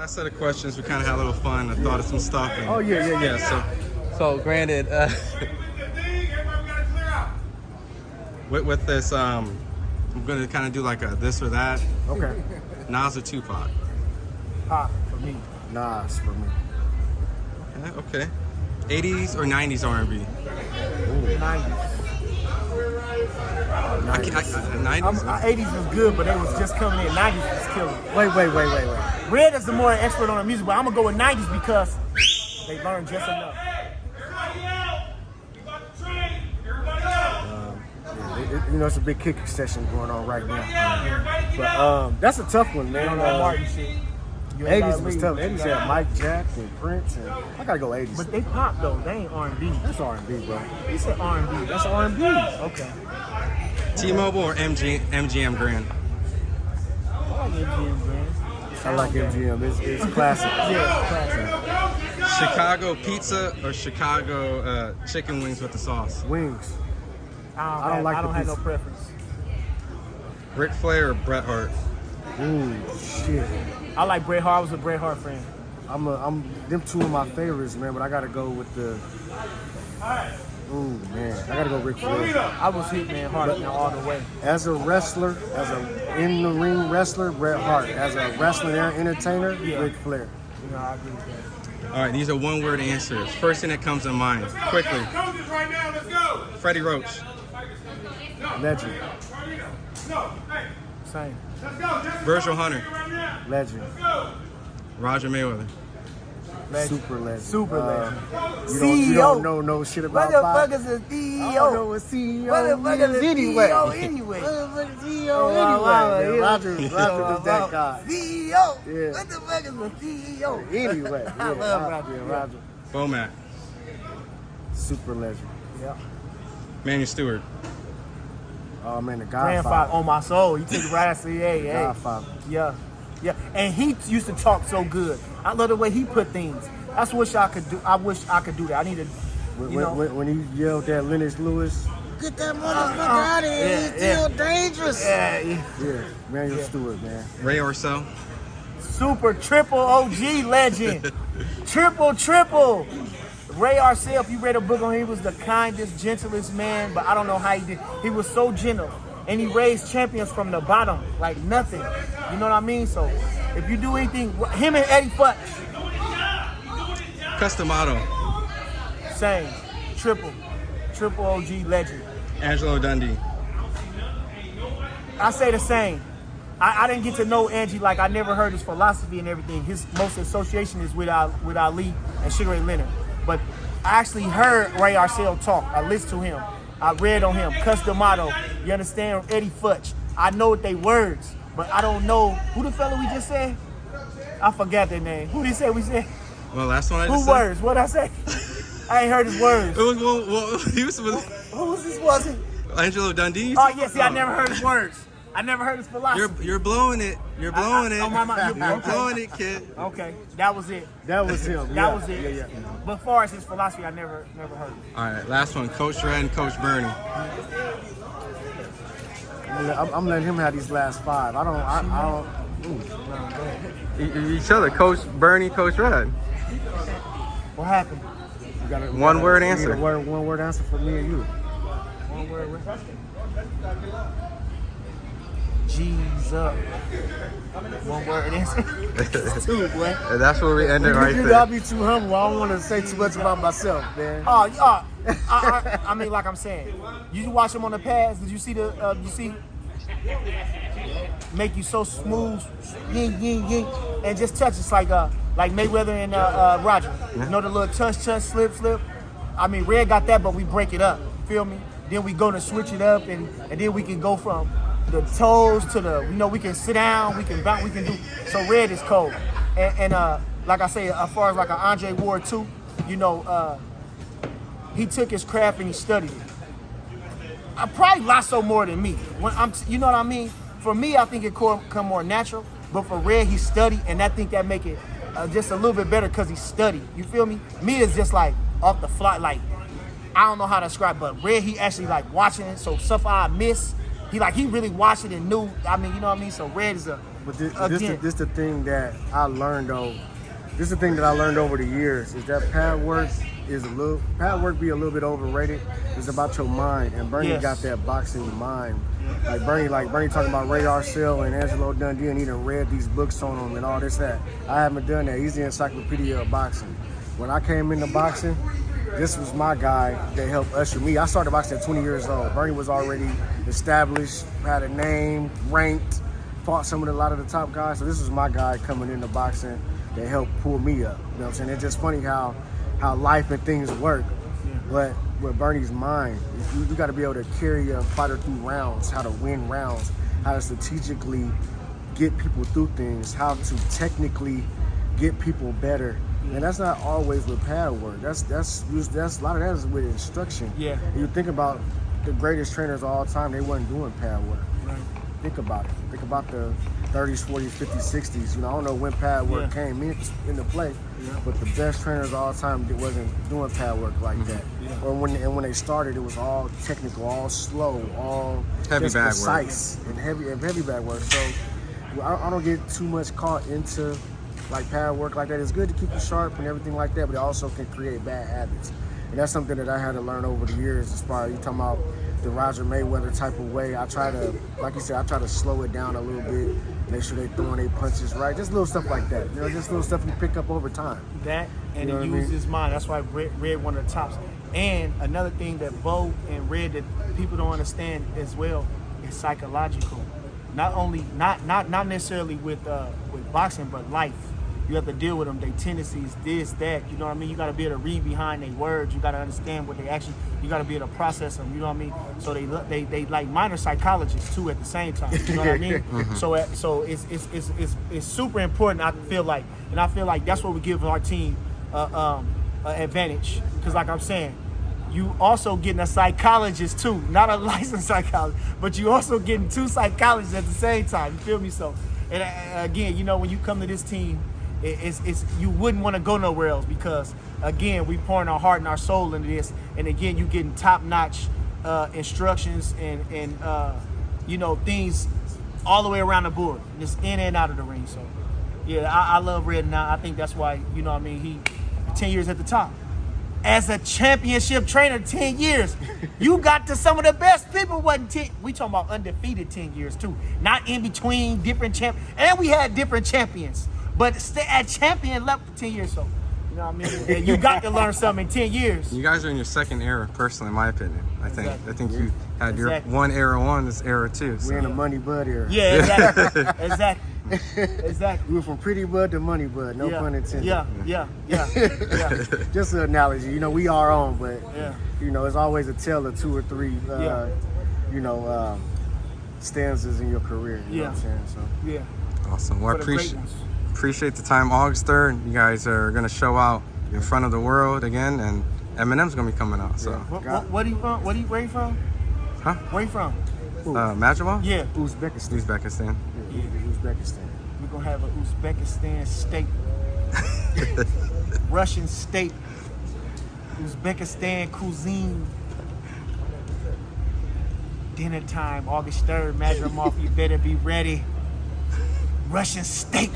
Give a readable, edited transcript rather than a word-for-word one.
Last set of questions, we kind of had a little fun. I thought of some stuff. And, Oh, yeah. So granted, with this, I'm gonna kind of do like a this or that. Okay. Nas or Tupac? Pop for me. Nas for me. Okay. 80s or 90s R&B? 90s. 90s. 80s was good, but they was just coming in. 90s was killing. Wait. Red is the more expert on the music, but I'm gonna go with 90s because they learned just enough. It's a big kicking session going on right now. But that's a tough one, man. Martin shit. 80s was tough. 80s had Mike Jack and Prince, and I gotta go 80s. But they pop though. They ain't R&B. That's R&B, bro. He said R&B. That's R&B. Okay. T-Mobile or MGM Grand? I like MGM Grand. I like MGM. It's classic. Yeah, it's classic. Chicago pizza or Chicago chicken wings with the sauce? Wings. I don't have no preference. Ric Flair or Bret Hart? Ooh, shit. I like Bret Hart. I was a Bret Hart fan. Them two of my favorites, man. But I gotta go with the. Ooh, man. I gotta go Ric Flair. I was Hitman Hart all the way. As a wrestler, as a in the ring wrestler, Bret Hart. As a wrestler and entertainer, Ric Flair. I agree with that. All right, these are one-word answers. First thing that comes to mind, quickly. Freddie Roach. Legend. Same. Virgil Hunter. Legend. Roger Mayweather. Legend. Super legend. You don't know no shit about Motherfuckers a CEO. I don't know what CEO Motherfuckers is a anyway. CEO anyway. Motherfuckers CEO anyway. Roger is that guy. CEO. Yeah. Motherfuckers a CEO. Anyway. I love Roger. Bomac. Super legend. Yeah. Manny Stewart. Oh man, the Grandfather Godfather. on my soul. You took it right. I said, hey. Godfather. Yeah. And he used to talk so good. I love the way he put things. That's what I could do. I wish I could do that. I need to, when he yelled at Lennox Lewis. Get that motherfucker out of here. He's still dangerous. Yeah. Manuel Stewart, man. Ray Orcel. Super triple OG legend. triple. Ray Arcel, if you read a book on him, he was the kindest, gentlest man, but I don't know how he did. He was so gentle, and he raised champions from the bottom, like nothing. You know what I mean? So, if you do anything, him and Eddie Futch. Customato. Same. Triple OG legend. Angelo Dundee. I say the same. I didn't get to know Angie, like I never heard his philosophy and everything. His most association is with Ali and Sugar Ray Leonard. But I actually heard Ray Arcel talk. I listened to him. I read on him. Customato. You understand? Eddie Futch. I know what they words, but I don't know who the fella we just said. I forgot their name. Who did he say we said? Well, last one I just Who said. words? What'd I say? I ain't heard his words. It was, he was Who was this? Was it? Angelo Dundee. Oh yeah. See, I never heard his words. I never heard his philosophy. You're blowing it. You're blowing it. You're blowing it, kid. Okay, that was it. That was him. That was it. Yeah. But as far as his philosophy, I never heard it. All right, last one. Coach Red and Coach Bernie. I'm letting him have these last five. I don't. Each other. Coach Bernie, Coach Red. What happened? One word answer. One word answer for me and you. One word. G's up. One word answer. Two, boy. And that's where we end it right I'll there. be too humble. I don't want to say too much about myself, man. I mean, like I'm saying, you watch him on the pads. Did you see make you so smooth, ying, and just touch. It's like Mayweather and Roger. You know the little touch, slip. I mean, Red got that, but we break it up. Feel me? Then we go to switch it up, and then we can go from the toes to the, we can sit down, we can bounce, we can do. So Red is cold, and like I say, as far as like an Andre Ward too, he took his craft and he studied it. I probably lasso more than me. You know what I mean? For me, I think it come more natural, but for Red, he studied, and I think that make it just a little bit better because he studied. You feel me? Me is just like off the fly, like I don't know how to describe, but Red, he actually like watching it. So stuff I miss, he really watched it and knew. I mean, you know what I mean? So Red is But this the thing that I learned though. This is the thing that I learned over the years is that pad work be a little bit overrated. It's about your mind, and Bernie got that boxing mind. Like Bernie talking about Ray Arcel and Angelo Dundee, and he done read these books on him and all this that. I haven't done that. He's the encyclopedia of boxing. When I came into boxing, this was my guy that helped usher me. I started boxing at 20 years old. Bernie was already established, had a name, ranked, fought a lot of the top guys. So this was my guy coming into boxing that helped pull me up. You know what I'm saying? It's just funny how life and things work. But with Bernie's mind, you got to be able to carry a fighter through rounds, how to win rounds, how to strategically get people through things, how to technically get people better. And that's not always with pad work. That's a lot of that is with instruction. Yeah. You think about the greatest trainers of all time, they wasn't doing pad work. Right. Think about it. Think about the 30s, 40s, 50s, 60s. You know, I don't know when pad work came into play, but the best trainers of all time wasn't doing pad work like that. Yeah. Or when they started, it was all technical, all slow, all heavy bag precise work. and heavy bag work. So I don't get too much caught into like pad work like that. It's good to keep you sharp and everything like that, but it also can create bad habits. And that's something that I had to learn over the years as far as you talking about the Roger Mayweather type of way. I try to, like you said, I try to slow it down a little bit, make sure they throwing their punches right. Just little stuff like that. You know, just little stuff you pick up over time. That, and you know he used his mind. That's why Red one of the tops. And another thing that Bo and Red that people don't understand as well is psychological. Not necessarily with boxing, but life. You have to deal with them, their tendencies, this, that, you know what I mean? You got to be able to read behind their words. You got to understand what they actually, you got to be able to process them, you know what I mean? So they like minor psychologists too at the same time, you know what I mean? So it's super important, I feel like, and I feel like that's what we give our team advantage. Because like I'm saying, you also getting a psychologist too, not a licensed psychologist, but you also getting two psychologists at the same time, you feel me? So, and again, you know, when you come to this team, it's you wouldn't want to go nowhere else because again we pouring our heart and our soul into this, and again you getting top-notch instructions and you know, things all the way around the board, just in and out of the ring. So yeah, I love Red now. I think that's why, you know what I mean, he 10 years at the top as a championship trainer. 10 years you got to some of the best people. Wasn't 10, we talking about undefeated 10 years too, not in between different champions, and we had different champions. But stay at champion level for 10 years, so you know what I mean. And you got to learn something in 10 years. You guys are in your second era, personally, in my opinion. I think you had your one era this era two. So. We're in the money bud era. Yeah, exactly, exactly. We went from pretty bud to money bud. No pun intended. Yeah. Just an analogy. You know, we are on, but you know, it's always a tale of 2 or 3. You know, stanzas in your career. You know what I'm saying? So awesome. Well, appreciate the time. August 3rd, you guys are going to show out in front of the world again, and Eminem's going to be coming out. So, what are you from? Where you from? Huh? Where you from? Madrimov? Yeah. Uzbekistan. Yeah. Uzbekistan. We're going to have an Uzbekistan steak. Russian steak. Uzbekistan cuisine. Dinner time, August 3rd, Madrimov, you better be ready. Russian steak.